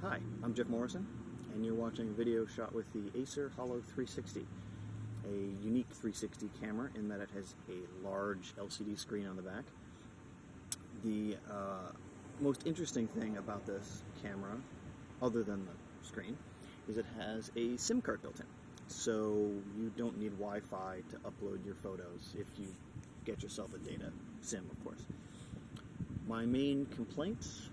Hi, I'm Jeff Morrison, and you're watching a video shot with the Acer Holo360, a unique 360 camera in that it has a large LCD screen on the back. The most interesting thing about this camera, other than the screen, is it has a SIM card built in. So you don't need Wi-Fi to upload your photos if you get yourself a data SIM, of course. My main complaints,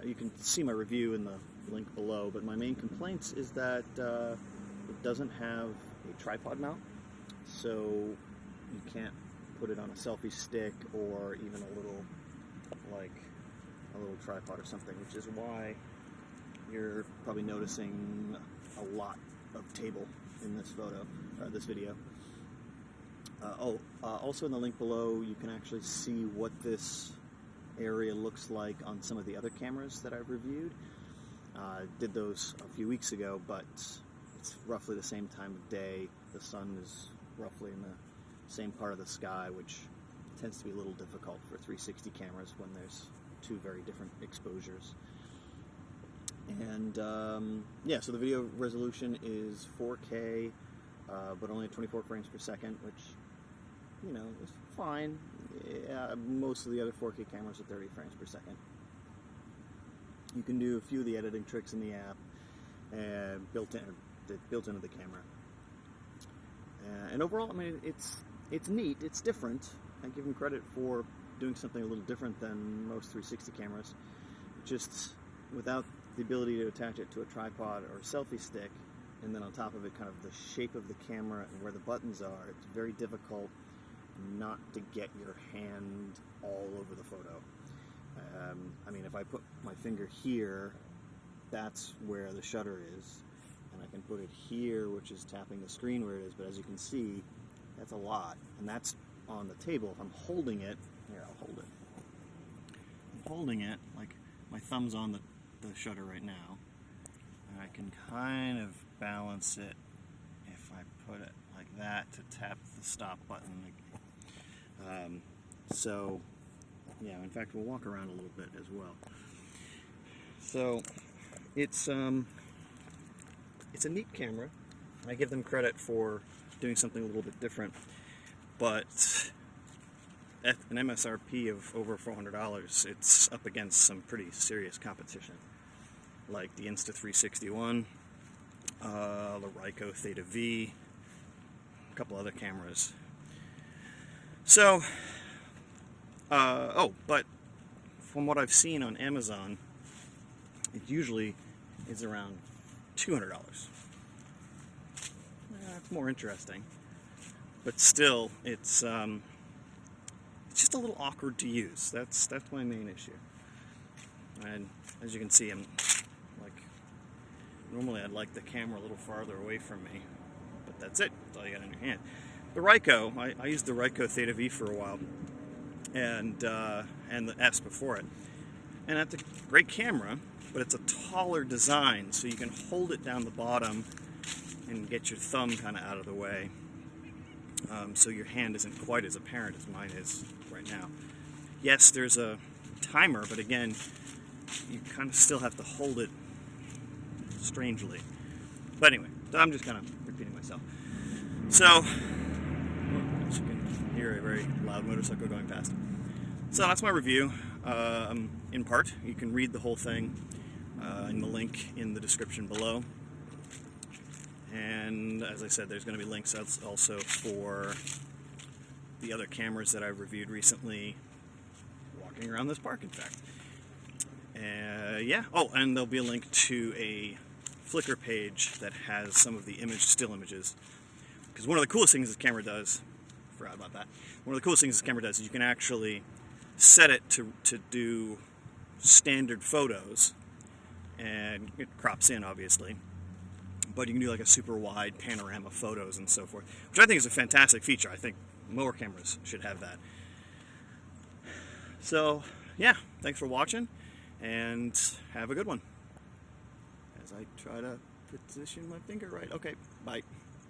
you can see my review in the link below, but my main complaints is that it doesn't have a tripod mount, so you can't put it on a selfie stick or even a little tripod or something, which is why you're probably noticing a lot of table in this photo, or this video. Also in the link below, you can actually see what this area looks like on some of the other cameras that I've reviewed. Did those a few weeks ago, but it's roughly the same time of day. The sun is roughly in the same part of the sky, which tends to be a little difficult for 360 cameras when there's two very different exposures. And yeah, so the video resolution is 4K, but only 24 frames per second, which, you know, is fine. Yeah, most of the other 4K cameras are 30 frames per second. You can do a few of the editing tricks in the app, built into the camera. And overall, I mean, it's neat. It's different. I give them credit for doing something a little different than most 360 cameras. Just without the ability to attach it to a tripod or a selfie stick, and then on top of it, kind of the shape of the camera and where the buttons are, it's very difficult not to get your hand all over the photo. I mean, if I put my finger here, that's where the shutter is, and I can put it here, which is tapping the screen where it is, but as you can see, that's a lot, and that's on the table. If I'm holding it, here, I'll hold it. I'm holding it, like my thumb's on the shutter right now, and I can kind of balance it if I put it like that to tap the stop button. So yeah, in fact, we'll walk around a little bit as well. So it's a neat camera. I give them credit for doing something a little bit different, but at an MSRP of over $400, it's up against some pretty serious competition, like the Insta360 the Ryko Theta V, a couple other cameras. So, but from what I've seen on Amazon, it usually is around $200. It's more interesting, but still, it's just a little awkward to use. That's my main issue. And as you can see, I'm normally I'd like the camera a little farther away from me, but that's it. That's all you got in your hand. The Ryko, I used the Ryko Theta V for a while, and the S before it, and that's a great camera, but it's a taller design, so you can hold it down the bottom and get your thumb kind of out of the way, so your hand isn't quite as apparent as mine is right now. Yes, there's a timer, but again, you kind of still have to hold it strangely. But anyway, I'm just kind of repeating myself. So, as you can hear a very loud motorcycle going past. So that's my review, in part. You can read the whole thing in the link in the description below. And as I said, there's going to be links also for the other cameras that I've reviewed recently, walking around this park, in fact. Yeah. Oh, and there'll be a link to a Flickr page that has some of the still images. Because one of the coolest things this camera does, forgot about that, one of the coolest things this camera does is you can actually set it to do standard photos, and it crops in, obviously, but you can do like a super wide panorama photos and so forth, which I think is a fantastic feature. I think more cameras should have that. So yeah, thanks for watching, and have a good one. As I try to position my finger right. Okay, bye.